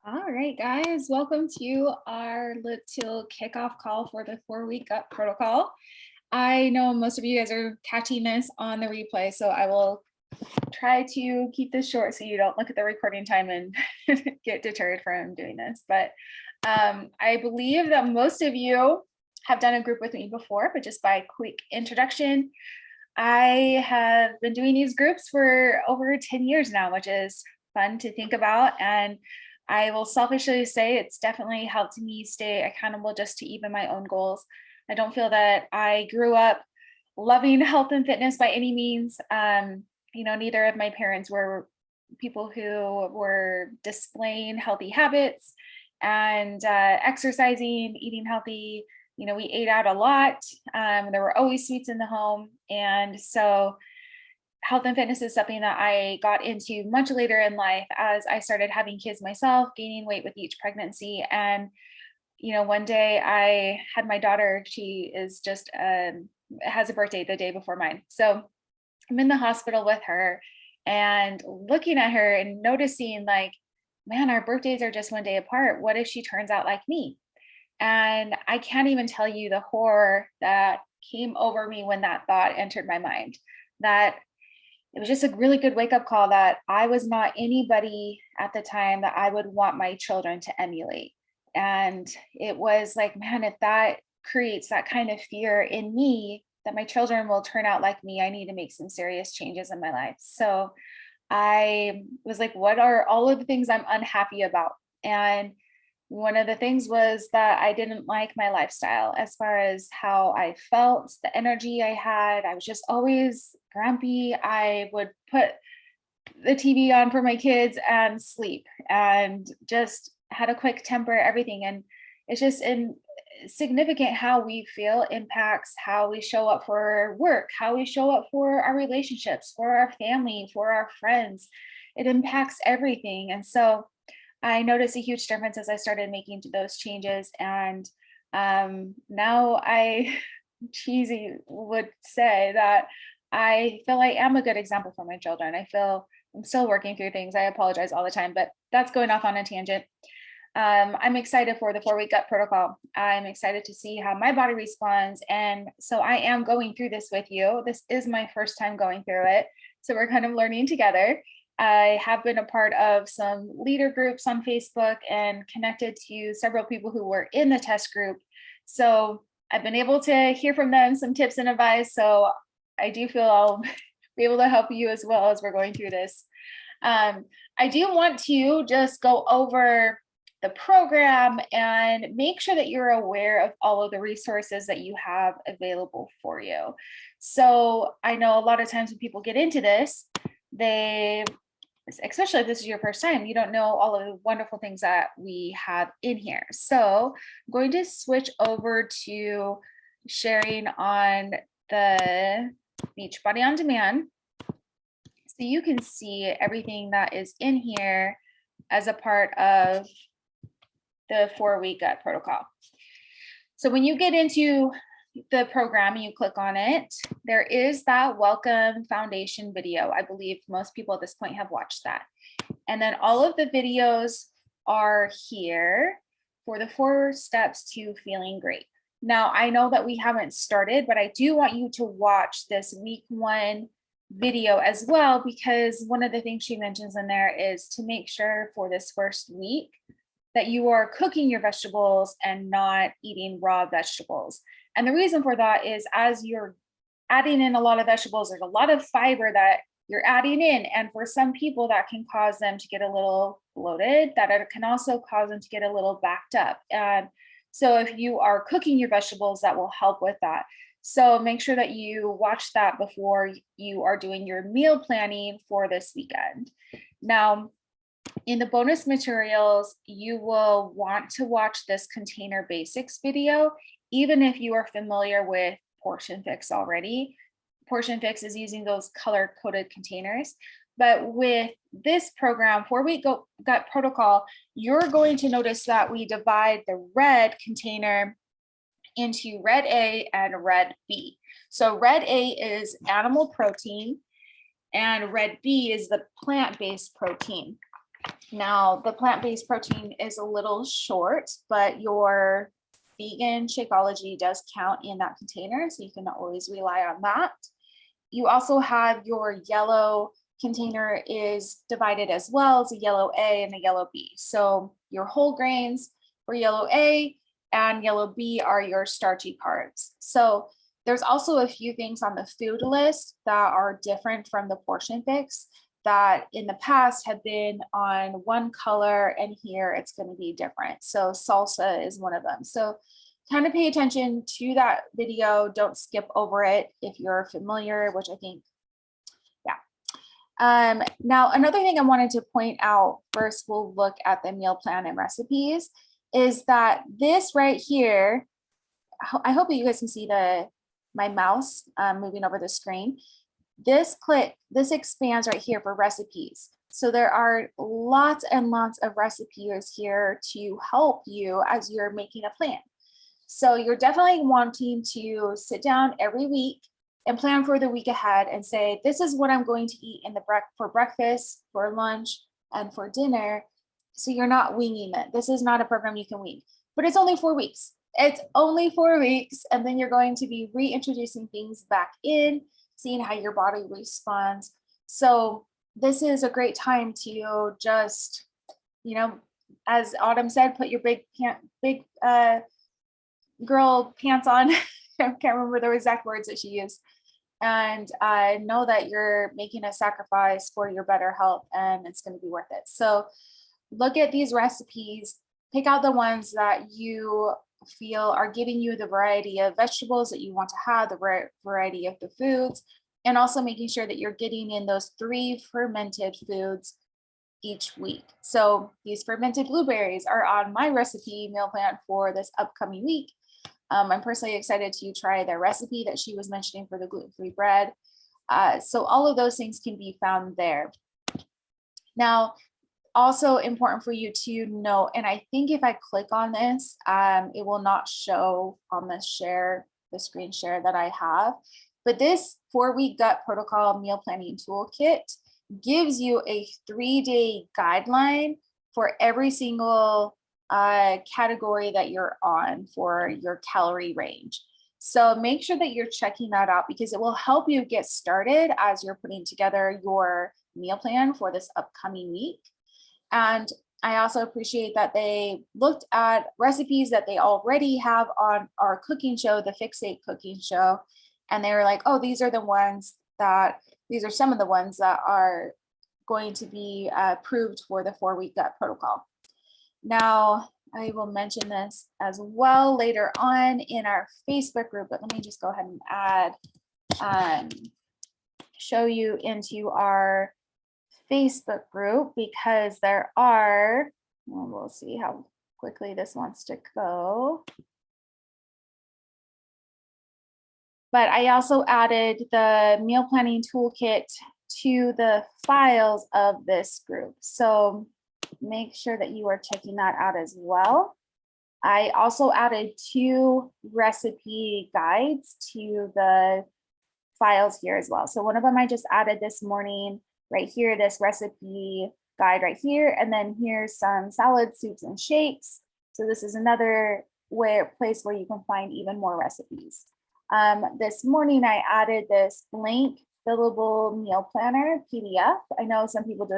All right, guys, welcome to our little kickoff call for the 4 week gut protocol. I know most of you guys are catching this on the replay, so I will try to keep this short so you don't look at the recording time and get deterred from doing this. But I believe that most of you have done a group with me before, but just by quick introduction, I have been doing these groups for over 10 years now, which is fun to think about. And I will selfishly say it's definitely helped me stay accountable just to even my own goals. I don't feel that I grew up loving health and fitness by any means. Neither of my parents were people who were displaying healthy habits and exercising, eating healthy. We ate out a lot. There were always sweets in the home. And so health and fitness is something that I got into much later in life as I started having kids myself, gaining weight with each pregnancy. And, one day I had my daughter, she is just, has a birthday the day before mine. So I'm in the hospital with her and looking at her and noticing, like, man, our birthdays are just one day apart. What if she turns out like me? And I can't even tell you the horror that came over me when that thought entered my mind. That it was just a really good wake up call that I was not anybody at the time that I would want my children to emulate. And it was like, man, if that creates that kind of fear in me that my children will turn out like me, I need to make some serious changes in my life. So I was like, what are all of the things I'm unhappy about? And one of the things was that I didn't like my lifestyle as far as how I felt, the energy I had. I was just always grumpy. I would put the TV on for my kids and sleep and just had a quick temper, everything. And it's just significant how we feel impacts how we show up for work, how we show up for our relationships, for our family, for our friends. It impacts everything. And so I noticed a huge difference as I started making those changes. And now I cheesy would say that I feel I am a good example for my children. I feel I'm still working through things. I apologize all the time, but that's going off on a tangent. I'm excited for the 4 week gut protocol. I'm excited to see how my body responds. And so I am going through this with you. This is my first time going through it. So we're kind of learning together. I have been a part of some leader groups on Facebook and connected to several people who were in the test group. So I've been able to hear from them some tips and advice. So I do feel I'll be able to help you as well as we're going through this. I do want to just go over the program and make sure that you're aware of all of the resources that you have available for you. So I know a lot of times when people get into this, they, especially if this is your first time, you don't know all of the wonderful things that we have in here. So I'm going to switch over to sharing on the Beachbody On Demand. So you can see everything that is in here as a part of the 4 week gut protocol. So when you get into the program and you click on it, there is that welcome foundation video. I believe most people at this point have watched that. And then all of the videos are here for the 4 steps to feeling great. Now, I know that we haven't started, but I do want you to watch this week 1 video as well, because one of the things she mentions in there is to make sure for this first week that you are cooking your vegetables and not eating raw vegetables. And the reason for that is as you're adding in a lot of vegetables, there's a lot of fiber that you're adding in. And for some people, that can cause them to get a little bloated, that it can also cause them to get a little backed up. And so if you are cooking your vegetables, that will help with that. So make sure that you watch that before you are doing your meal planning for this weekend. Now, in the bonus materials, you will want to watch this container basics video, even if you are familiar with Portion Fix already. Portion Fix is using those color coded containers. But with this program, 4 week gut protocol, you're going to notice that we divide the red container into red A and red B. So red A is animal protein and red B is the plant-based protein. Now, the plant-based protein is a little short, but your vegan Shakeology does count in that container, so you can always rely on that. You also have your yellow container is divided as well as a yellow A and a yellow B. So your whole grains for yellow A and yellow B are your starchy carbs. So there's also a few things on the food list that are different from the portion fix that in the past have been on one color, and here it's going to be different. So salsa is one of them. So kind of pay attention to that video. Don't skip over it if you're familiar, which I think, yeah. Now, another thing I wanted to point out, first we'll look at the meal plan and recipes, is that this right here, I hope that you guys can see my mouse moving over the screen. This expands right here for recipes. So there are lots and lots of recipes here to help you as you're making a plan. So you're definitely wanting to sit down every week and plan for the week ahead and say, this is what I'm going to eat for breakfast, for lunch, and for dinner. So you're not winging it. This is not a program you can wing, but it's only 4 weeks. It's only 4 weeks. And then you're going to be reintroducing things back in, seeing how your body responds. So this is a great time to just, as Autumn said, put your big girl pants on. I can't remember the exact words that she used. And know that you're making a sacrifice for your better health, and it's going to be worth it. So look at these recipes, pick out the ones that you feel are giving you the variety of vegetables that you want to have, the variety of the foods, and also making sure that you're getting in those 3 fermented foods each week. So these fermented blueberries are on my recipe meal plan for this upcoming week. I'm personally excited to try the recipe that she was mentioning for the gluten-free bread. So all of those things can be found there. Now, also important for you to know, and I think if I click on this, it will not show on the screen share that I have, but this 4-week gut protocol meal planning toolkit gives you a 3-day guideline for every single category that you're on for your calorie range. So make sure that you're checking that out, because it will help you get started as you're putting together your meal plan for this upcoming week. And I also appreciate that they looked at recipes that they already have on our cooking show, the Fixate cooking show. And they were like, oh, these are some of the ones that are going to be approved for the 4-week gut protocol. Now, I will mention this as well later on in our Facebook group, but let me just go ahead and show you into our Facebook group, because we'll see how quickly this wants to go. But I also added the meal planning toolkit to the files of this group. So make sure that you are checking that out as well. I also added 2 recipe guides to the files here as well. So one of them I just added this morning right here, this recipe guide right here. And then here's some salads, soups, and shakes. So this is another place where you can find even more recipes. This morning I added this blank fillable meal planner PDF. I know some people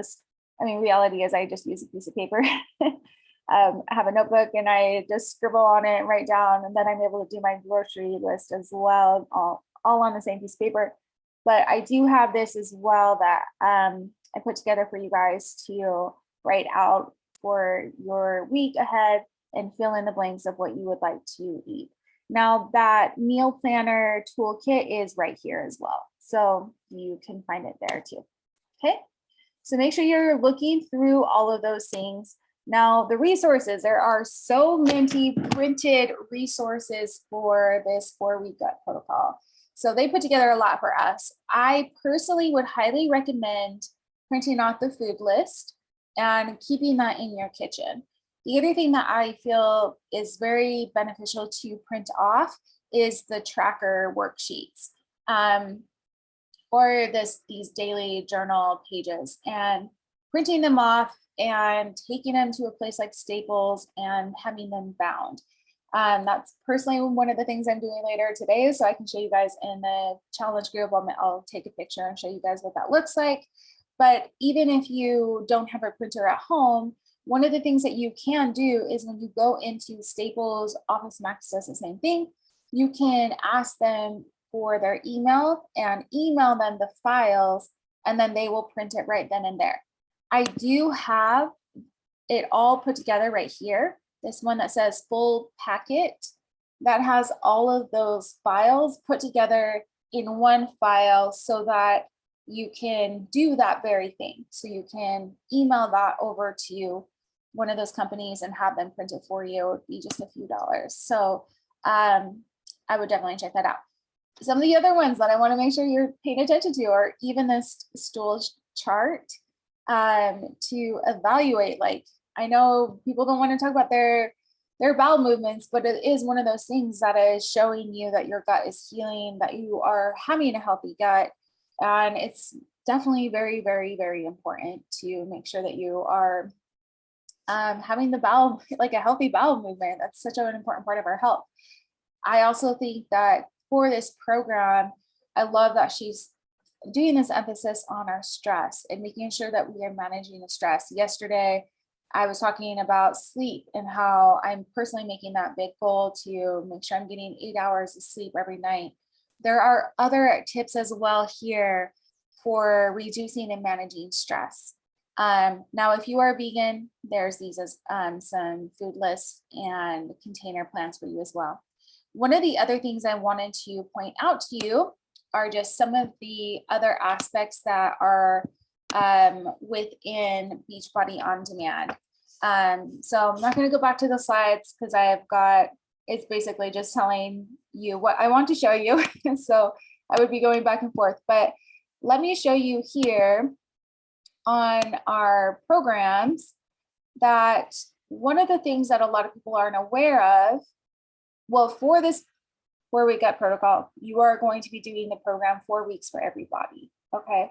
reality is I just use a piece of paper. I have a notebook and I just scribble on it and write down, and then I'm able to do my grocery list as well, all on the same piece of paper. But I do have this as well that I put together for you guys to write out for your week ahead and fill in the blanks of what you would like to eat. Now that meal planner toolkit is right here as well, so you can find it there too. Okay, so make sure you're looking through all of those things. Now the resources, there are so many printed resources for this 4-week gut protocol. So they put together a lot for us. I personally would highly recommend printing out the food list and keeping that in your kitchen. The other thing that I feel is very beneficial to print off is the tracker worksheets, or these daily journal pages. And printing them off and taking them to a place like Staples and having them bound. That's personally one of the things I'm doing later today, so I can show you guys in the challenge group. I'll take a picture and show you guys what that looks like. But even if you don't have a printer at home, one of the things that you can do is when you go into Staples, Office Max does the same thing. You can ask them for their email and email them the files, and then they will print it right then and there. I do have it all put together right here. This one that says full packet, that has all of those files put together in one file so that you can do that very thing. So you can email that over to one of those companies and have them print it for you. It would be just a few dollars. So I would definitely check that out. Some of the other ones that I want to make sure you're paying attention to are even this stool chart to evaluate. Like, I know people don't want to talk about their bowel movements, but it is one of those things that is showing you that your gut is healing, that you are having a healthy gut. And it's definitely very, very, very important to make sure that you are having the bowel, like a healthy bowel movement. That's such an important part of our health. I also think that for this program, I love that she's doing this emphasis on our stress and making sure that we are managing the stress. Yesterday, I was talking about sleep and how I'm personally making that big goal to make sure I'm getting 8 hours of sleep every night. There are other tips as well here for reducing and managing stress. Now, if you are vegan, there's these as some food lists and container plans for you as well. One of the other things I wanted to point out to you are just some of the other aspects that are within Beachbody On Demand. So I'm not going to go back to the slides because it's basically just telling you what I want to show you. So I would be going back and forth, but let me show you here on our programs that one of the things that a lot of people aren't aware of, well, for this 4-week gut protocol, you are going to be doing the program 4 weeks for everybody. Okay.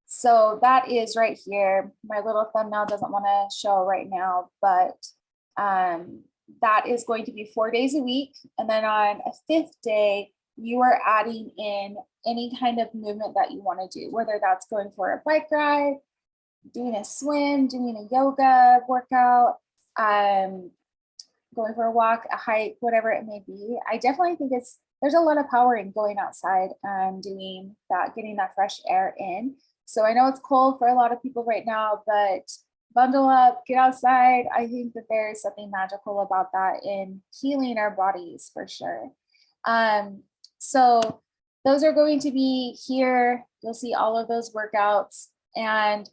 So that is right here. My little thumbnail doesn't want to show right now, but that is going to be 4 days a week. And then on a 5th day, you are adding in any kind of movement that you want to do, whether that's going for a bike ride, doing a swim, doing a yoga workout, going for a walk, a hike, whatever it may be. I definitely think there's a lot of power in going outside and doing that, getting that fresh air in. So I know it's cold for a lot of people right now, but bundle up, get outside. I think that there's something magical about that in healing our bodies for sure. So those are going to be here. You'll see all of those workouts. And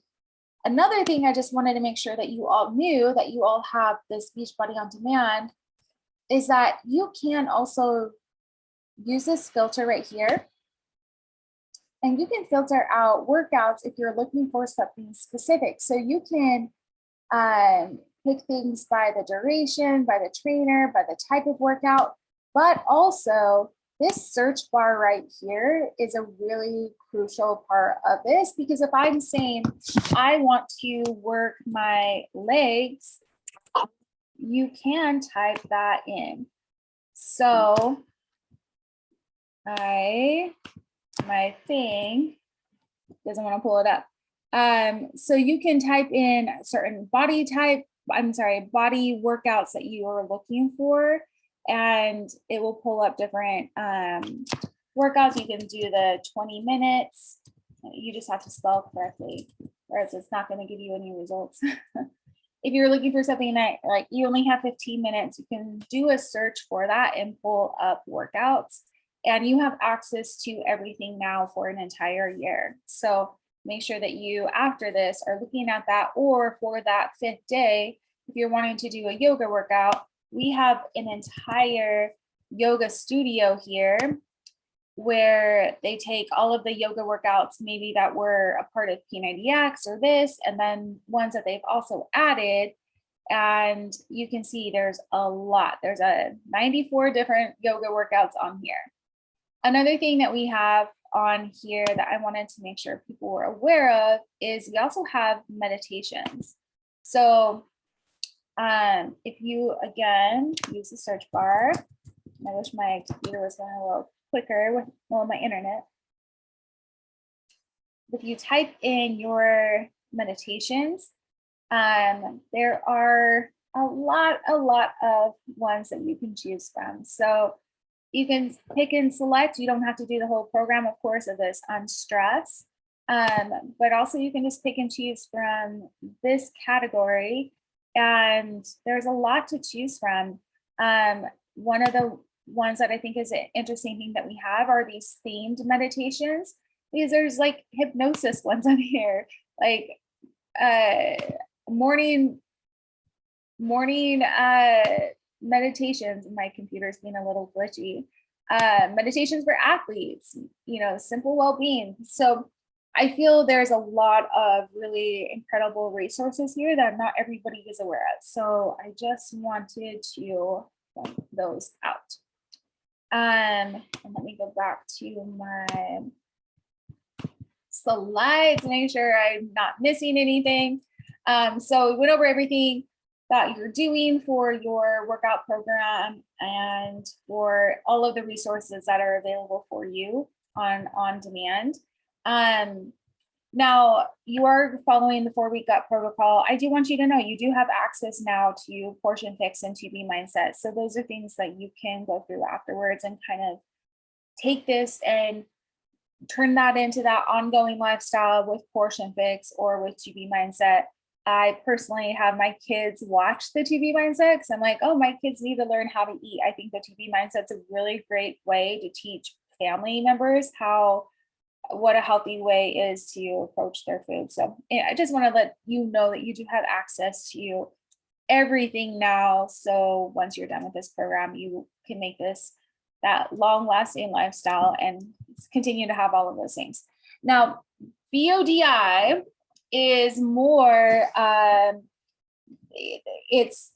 another thing I just wanted to make sure that you all knew, that you all have this Beachbody On Demand, is that you can also use this filter right here. And you can filter out workouts if you're looking for something specific. So you can pick things by the duration, by the trainer, by the type of workout, but also this search bar right here is a really crucial part of this, because if I'm saying I want to work my legs, you can type that in. So my thing doesn't want to pull it up. So you can type in certain body workouts that you are looking for, and it will pull up different workouts. You can do the 20 minutes. You just have to spell correctly, or else it's not going to give you any results. If you're looking for something that like you only have 15 minutes, you can do a search for that and pull up workouts. And you have access to everything now for an entire year. So make sure that you, after this, are looking at that, or for that 5th day, if you're wanting to do a yoga workout, we have an entire yoga studio here where they take all of the yoga workouts, maybe that were a part of P90X or this, and then ones that they've also added. And you can see there's a lot. There's 94 different yoga workouts on here. Another thing that we have on here that I wanted to make sure people were aware of is we also have meditations. So if you, again, use the search bar, I wish my computer was going a little quicker with my internet. If you type in your meditations, there are a lot of ones that you can choose from. So you can pick and select. You don't have to do the whole program, of course, of this on stress, but also you can just pick and choose from this category. And there's a lot to choose from. One of the ones that I think is an interesting thing that we have are these themed meditations, because there's like hypnosis ones on here, like morning meditations. My computer's being a little glitchy. Meditations for athletes, simple well-being. So I feel there's a lot of really incredible resources here that not everybody is aware of. So I just wanted to point those out. And let me go back to my slides, make sure I'm not missing anything. So we went over everything that you're doing for your workout program and for all of the resources that are available for you on demand. Now you are following the 4-week gut protocol. I do want you to know you do have access now to Portion Fix and 2B Mindset. So those are things that you can go through afterwards and kind of take this and turn that into that ongoing lifestyle with Portion Fix or with 2B Mindset. I personally have my kids watch the 2B Mindset because I'm like, oh, my kids need to learn how to eat. I think the 2B Mindset's a really great way to teach family members what a healthy way is to approach their food. So I just want to let you know that you do have access to everything now. So once you're done with this program, you can make this that long-lasting lifestyle and continue to have all of those things. Now, BODI is more, it's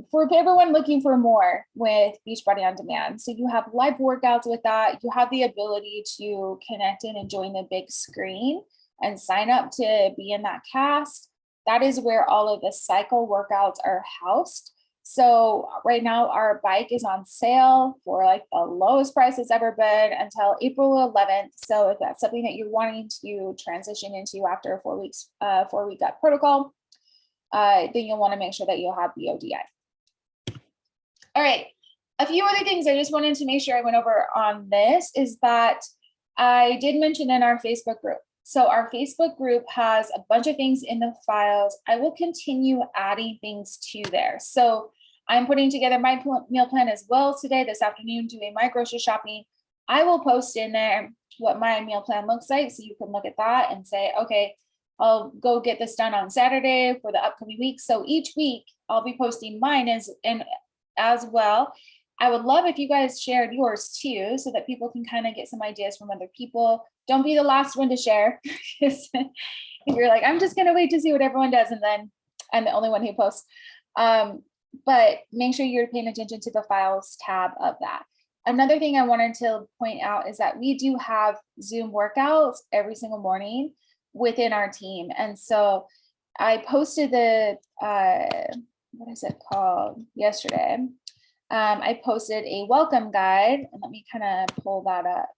for everyone looking for more with Beachbody On Demand. So you have live workouts with that. You have the ability to connect in and join the big screen and sign up to be in that cast. That is where all of the cycle workouts are housed. So right now our bike is on sale for like the lowest price it's ever been until April 11th. So if that's something that you're wanting to transition into after a 4-week gut protocol, then you'll want to make sure that you'll have BODI. All right, a few other things I just wanted to make sure I went over on this is that I did mention in our Facebook group. So our Facebook group has a bunch of things in the files. I will continue adding things to there. So I'm putting together my meal plan as well today, this afternoon, doing my grocery shopping. I will post in there what my meal plan looks like so you can look at that and say, okay, I'll go get this done on Saturday for the upcoming week. So each week I'll be posting mine as well. I would love if you guys shared yours too, so that people can kind of get some ideas from other people. Don't be the last one to share. If you're like, I'm just going to wait to see what everyone does, and then I'm the only one who posts. But make sure you're paying attention to the files tab of that. Another thing I wanted to point out is that we do have Zoom workouts every single morning within our team. And so I posted the, what is it called, yesterday. I posted a welcome guide, and let me kind of pull that up.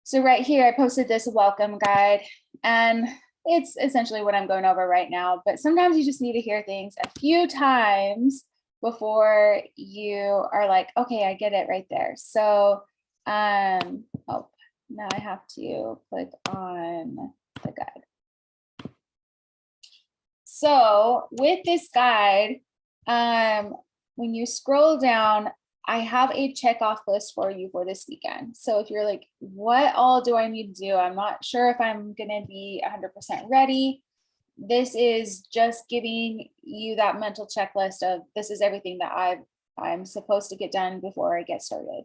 So right here, I posted this welcome guide, and it's essentially what I'm going over right now, but sometimes you just need to hear things a few times before you are like, okay, I get it right there. So, oh, now I have to click on the guide. So with this guide, when you scroll down, I have a checkoff list for you for this weekend. So if you're like, what all do I need to do? I'm not sure if I'm going to be 100% ready. This is just giving you that mental checklist of this is everything that I'm supposed to get done before I get started.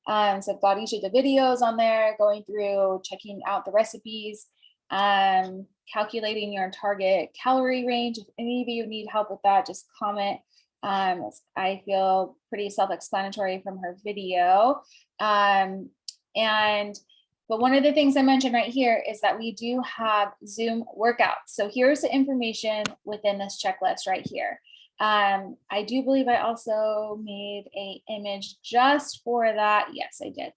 So I've got each of the videos on there, going through, checking out the recipes, calculating your target calorie range. If any of you need help with that, just comment. I feel pretty self-explanatory from her video. But one of the things I mentioned right here is that we do have Zoom workouts. So here's the information within this checklist right here. I do believe I also made an image just for that. Yes, I did.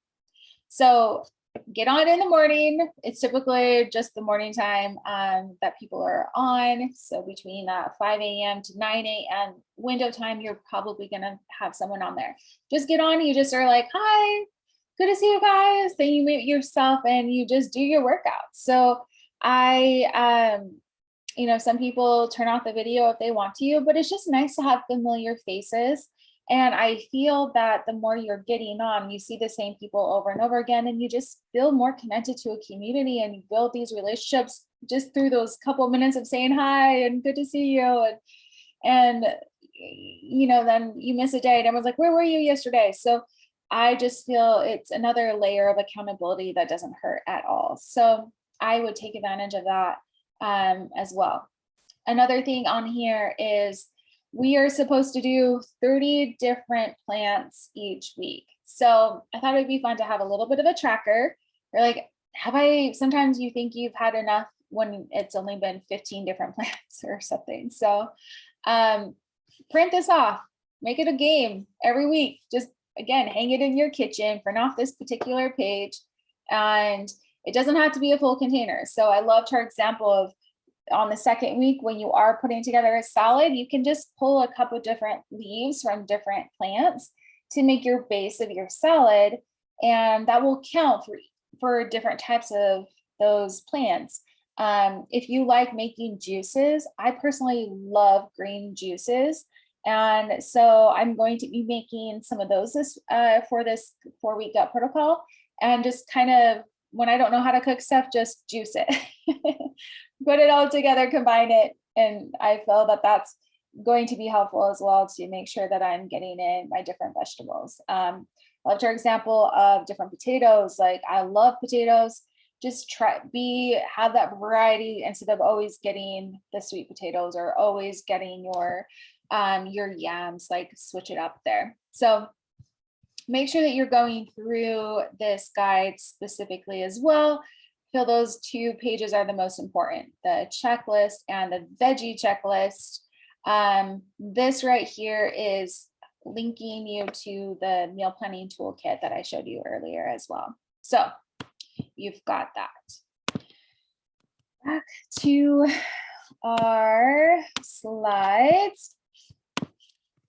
So get on in the morning. It's typically just the morning time that people are on. So between 5 a.m. to 9 a.m. window time, you're probably going to have someone on there. Just get on. You just are like, hi, good to see you guys. Then you mute yourself and you just do your workout. So some people turn off the video if they want to, but it's just nice to have familiar faces. And I feel that the more you're getting on, you see the same people over and over again, and you just feel more connected to a community, and you build these relationships just through those couple minutes of saying hi and good to see you. And then you miss a day and everyone's like, where were you yesterday? So I just feel it's another layer of accountability that doesn't hurt at all. So I would take advantage of that as well. Another thing on here is we are supposed to do 30 different plants each week. So I thought it'd be fun to have a little bit of a tracker. Or like, sometimes you think you've had enough when it's only been 15 different plants or something. So print this off, make it a game every week. Just again, hang it in your kitchen, print off this particular page, and it doesn't have to be a full container. So I loved her example of on the second week, when you are putting together a salad, you can just pull a couple different leaves from different plants to make your base of your salad. And that will count for different types of those plants. If you like making juices, I personally love green juices. And so I'm going to be making some of those for this 4-week gut protocol, and just kind of, when I don't know how to cook stuff, just juice it, put it all together, combine it. And I feel that that's going to be helpful as well to make sure that I'm getting in my different vegetables. Loved her example of different potatoes. Like, I love potatoes. Just have that variety instead of always getting the sweet potatoes or always getting your yams. Like, switch it up there. So make sure that you're going through this guide specifically as well. I feel those 2 pages are the most important, the checklist and the veggie checklist. This right here is linking you to the meal planning toolkit that I showed you earlier as well. So you've got that. Back to our slides.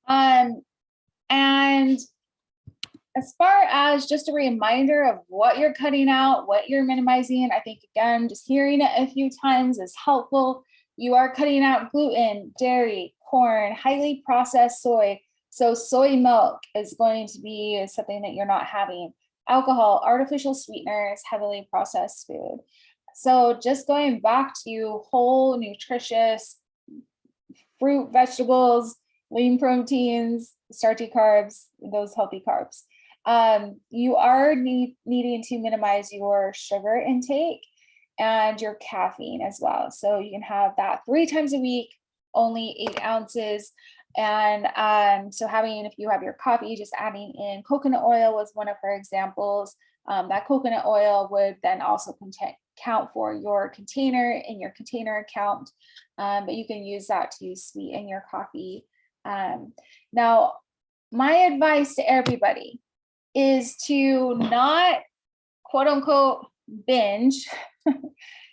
And as far as just a reminder of what you're cutting out, what you're minimizing, I think, again, just hearing it a few times is helpful. You are cutting out gluten, dairy, corn, highly processed soy. So soy milk is going to be something that you're not having. Alcohol, artificial sweeteners, heavily processed food. So just going back to whole, nutritious fruit, vegetables, lean proteins, starchy carbs, those healthy carbs. You are needing to minimize your sugar intake and your caffeine as well. So you can have that 3 times a week, only 8 ounces. And so if you have your coffee, just adding in coconut oil was one of her examples. That coconut oil would then also count for your container in your container account, but you can use that to sweeten your coffee. Now, my advice to everybody is to not, quote unquote, binge,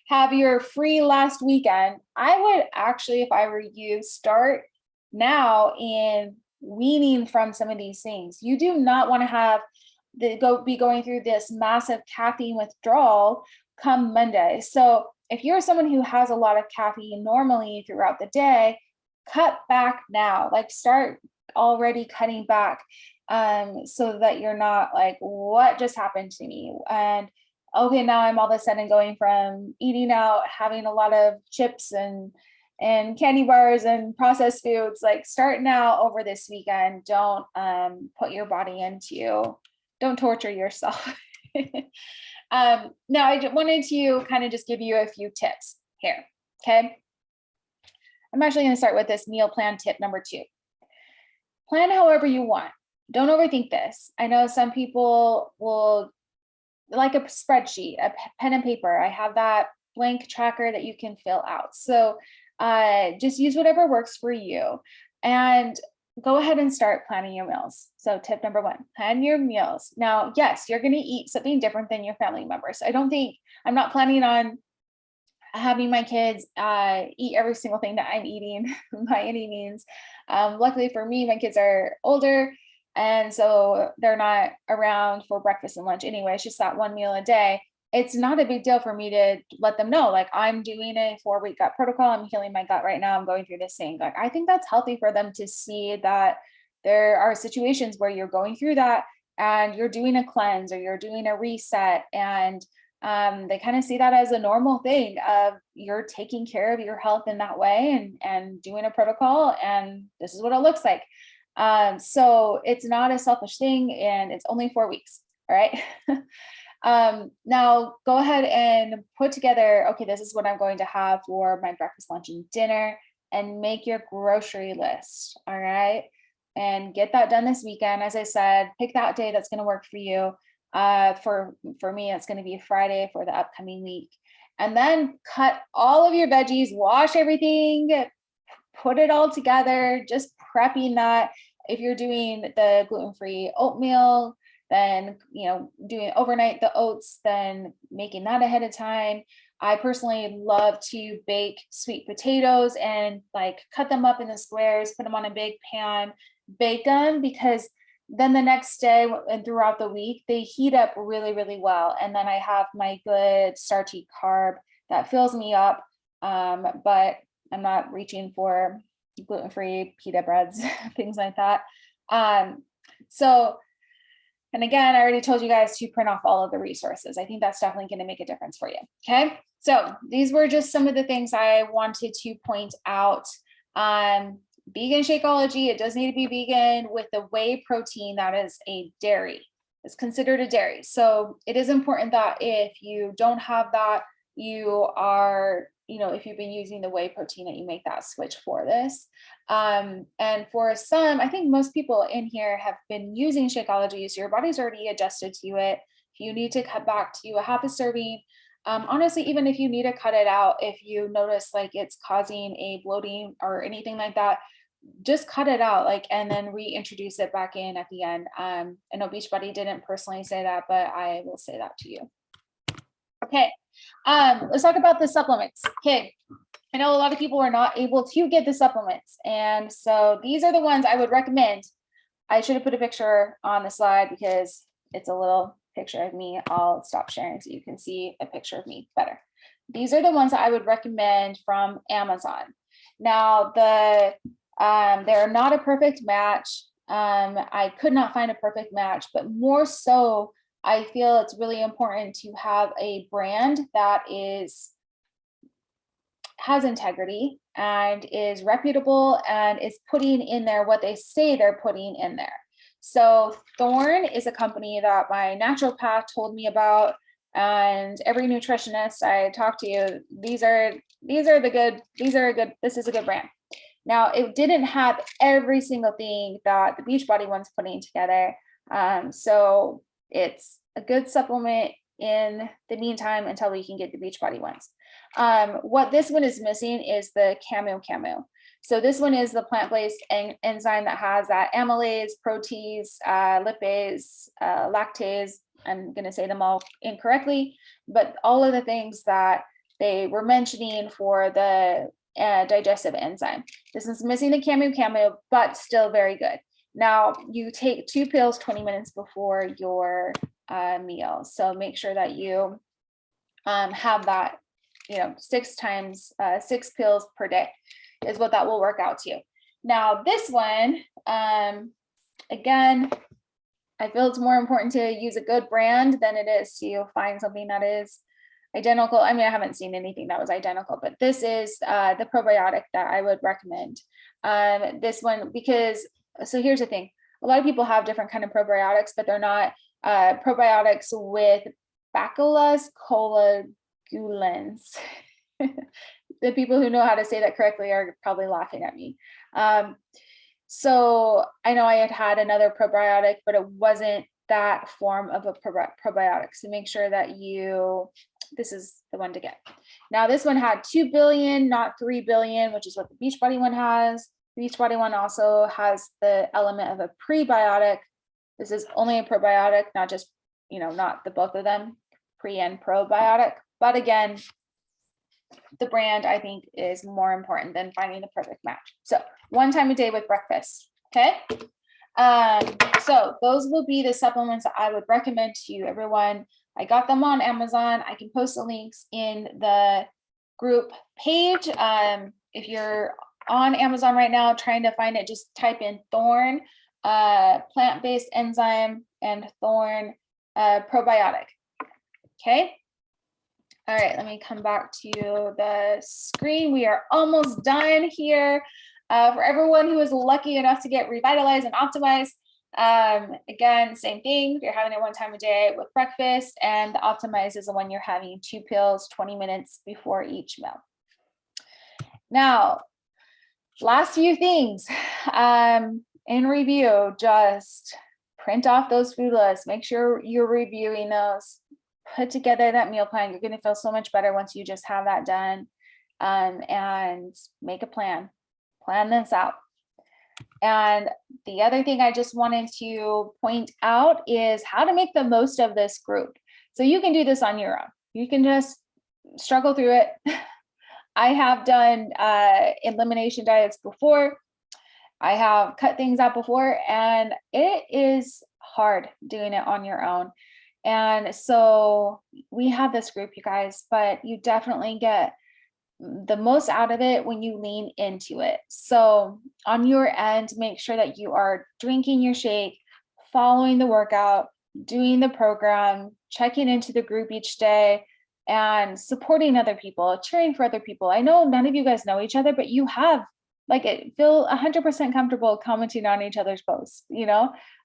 have your free last weekend. I would actually, if I were you, start now in weaning from some of these things. You do not want to be going through this massive caffeine withdrawal come Monday. So if you're someone who has a lot of caffeine normally throughout the day, cut back now, like start already cutting back, so that you're not like, what just happened to me? And okay, now I'm all of a sudden going from eating out, having a lot of chips and candy bars and processed foods. Like, start now over this weekend. Don't put your body don't torture yourself. Now I wanted to kind of just give you a few tips here. Okay. I'm actually going to start with this meal plan tip number 2. plan however you want. Don't overthink this. I know some people will like a spreadsheet, a pen and paper. I have that blank tracker that you can fill out. So just use whatever works for you and go ahead and start planning your meals. So tip number one, plan your meals. Now, yes, you're going to eat something different than your family members. I'm not planning on having my kids eat every single thing that I'm eating by any means. Luckily for me, my kids are older, and so they're not around for breakfast and lunch anyway. It's just that one meal a day. It's not a big deal for me to let them know, like, I'm doing a 4-week gut protocol. I'm healing my gut right now. I'm going through this thing. Like, I think that's healthy for them to see that there are situations where you're going through that and you're doing a cleanse or you're doing a reset, and they kind of see that as a normal thing of you're taking care of your health in that way and doing a protocol, and this is what it looks like. So it's not a selfish thing, and it's only 4 weeks. All right. Now go ahead and put together, okay, this is what I'm going to have for my breakfast, lunch, and dinner, and make your grocery list. All right. And get that done this weekend. As I said, pick that day that's going to work for you. For me, it's going to be Friday for the upcoming week. And then cut all of your veggies, wash everything, put it all together, just prepping that. If you're doing the gluten-free oatmeal, then, doing overnight the oats, then making that ahead of time. I personally love to bake sweet potatoes and like cut them up into squares, put them on a big pan, bake them, because then the next day and throughout the week, they heat up really, really well. And then I have my good starchy carb that fills me up. But I'm not reaching for gluten-free pita breads, things like that. And again, I already told you guys to print off all of the resources. I think that's definitely going to make a difference for you. Okay. So these were just some of the things I wanted to point out. Vegan Shakeology, it does need to be vegan with the whey protein that is a dairy. It's considered a dairy. So it is important that if you don't have that, you are, if you've been using the whey protein, that you make that switch for this. And for some, I think most people in here have been using Shakeology, so your body's already adjusted to it. If you need to cut back to a half a serving, honestly, even if you need to cut it out, if you notice like it's causing a bloating or anything like that, just cut it out, and then reintroduce it back in at the end. I know Beachbody didn't personally say that, but I will say that to you. Okay, let's talk about the supplements. Okay, I know a lot of people are not able to get the supplements, and so these are the ones I would recommend. I should have put a picture on the slide because it's a little picture of me. I'll stop sharing so you can see a picture of me better. These are the ones that I would recommend from Amazon. Now, they're not a perfect match. I could not find a perfect match, but more so, I feel it's really important to have a brand that has integrity and is reputable and is putting in there what they say they're putting in there. So Thorne is a company that my naturopath told me about, and every nutritionist I talk to, this is a good brand. Now, it didn't have every single thing that the Beachbody one's putting together. So it's a good supplement in the meantime until we can get the Beachbody ones. What this one is missing is the Camu. So this one is the plant-based enzyme that has that amylase, protease, lipase, lactase. I'm going to say them all incorrectly, but all of the things that they were mentioning for the digestive enzyme. This is missing the Camu, but still very good. Now, you take 2 pills 20 minutes before your meal. So make sure that you have that, 6 pills per day is what that will work out to. Now, this one, again, I feel it's more important to use a good brand than it is to find something that is identical. I mean, I haven't seen anything that was identical, but this is the probiotic that I would recommend. This one, so here's the thing. A lot of people have different kind of probiotics, but they're not probiotics with Bacillus coagulans. The people who know how to say that correctly are probably laughing at me. So I know I had another probiotic, but it wasn't that form of a probiotic. So make sure that this is the one to get. Now this one had 2 billion, not 3 billion, which is what the Beachbody one has. The Beachbody one also has the element of a prebiotic. This is only a probiotic, not just, not the both of them, pre and probiotic. But again, the brand, I think, is more important than finding the perfect match. So 1 time a day with breakfast. Okay. So those will be the supplements that I would recommend to you, everyone. I got them on Amazon. I can post the links in the group page. If you're on Amazon right now trying to find it, just type in Thorne plant-based enzyme and Thorne probiotic. Okay. All right, let me come back to the screen. We are almost done here. For everyone who is lucky enough to get Revitalize and Optimize, again, same thing. You're having it 1 time a day with breakfast, and the Optimize is the one you're having 2 pills 20 minutes before each meal. Now, last few things in review, just print off those food lists. Make sure you're reviewing those. Put together that meal plan. You're going to feel so much better once you just have that done, and make a plan this out. And the other thing I just wanted to point out is how to make the most of this group. So you can do this on your own. You can just struggle through it. I have done elimination diets before. I have cut things out before, and it is hard doing it on your own. And so we have this group, you guys, but you definitely get the most out of it when you lean into it. So on your end, make sure that you are drinking your shake, following the workout, doing the program, checking into the group each day, and supporting other people, cheering for other people. I know none of you guys know each other, but you have feel 100% comfortable commenting on each other's posts,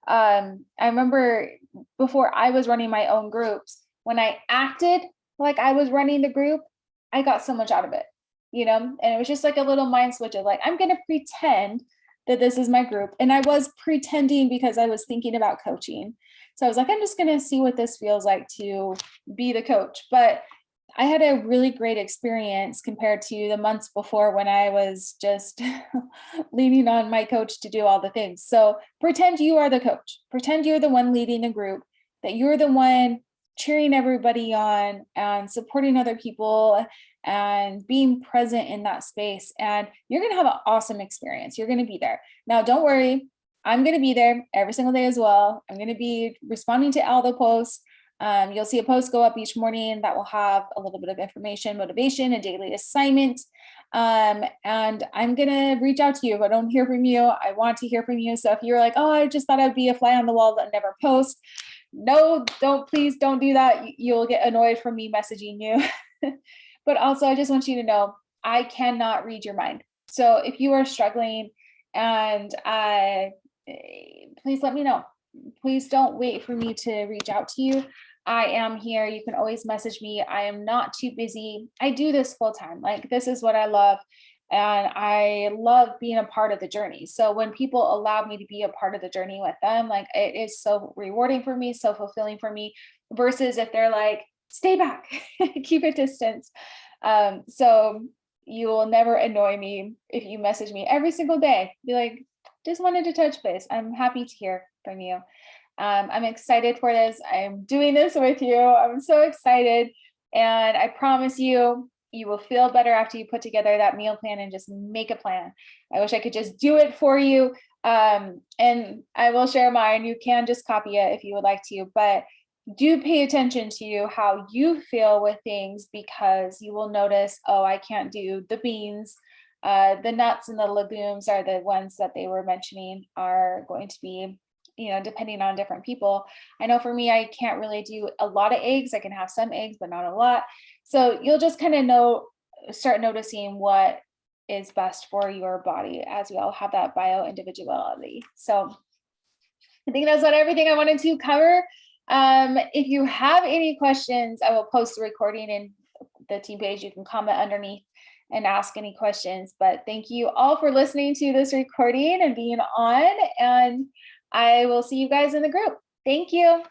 I remember before I was running my own groups, when I acted like I was running the group, I got so much out of it, and it was just like a little mind switch of I'm going to pretend that this is my group. And I was pretending because I was thinking about coaching. So I was like, I'm just going to see what this feels like to be the coach. But I had a really great experience compared to the months before when I was just leaning on my coach to do all the things. So pretend you are the coach, pretend you're the one leading the group, that you're the one cheering everybody on and supporting other people and being present in that space. And you're going to have an awesome experience. You're going to be there. Now, don't worry. I'm going to be there every single day as well. I'm going to be responding to all the posts. You'll see a post go up each morning that will have a little bit of information, motivation, a daily assignment. And I'm going to reach out to you. If I don't hear from you, I want to hear from you. So if you're like, oh, I just thought I'd be a fly on the wall that never post. No, please don't do that. You'll get annoyed from me messaging you. But also, I just want you to know, I cannot read your mind. So if you are struggling, and please let me know. Please don't wait for me to reach out to you. I am here. You can always message me. I am not too busy. I do this full time. This is what I love. And I love being a part of the journey. So when people allow me to be a part of the journey with them, it is so rewarding for me, so fulfilling for me, versus if they're like, stay back, keep a distance. So you will never annoy me if you message me every single day. Be like, just wanted to touch base. I'm happy to hear from you. I'm excited for this. I'm doing this with you. I'm so excited. And I promise you, you will feel better after you put together that meal plan and just make a plan. I wish I could just do it for you. And I will share mine. You can just copy it if you would like to, but do pay attention to how you feel with things, because you will notice, oh, I can't do the beans. The nuts and the legumes are the ones that they were mentioning are going to be, depending on different people. I know for me, I can't really do a lot of eggs. I can have some eggs, but not a lot. So you'll just kind of start noticing what is best for your body, as we all have that bio individuality. So I think that's everything I wanted to cover. If you have any questions, I will post the recording in the team page. You can comment underneath and ask any questions. But thank you all for listening to this recording and being on, and I will see you guys in the group. Thank you.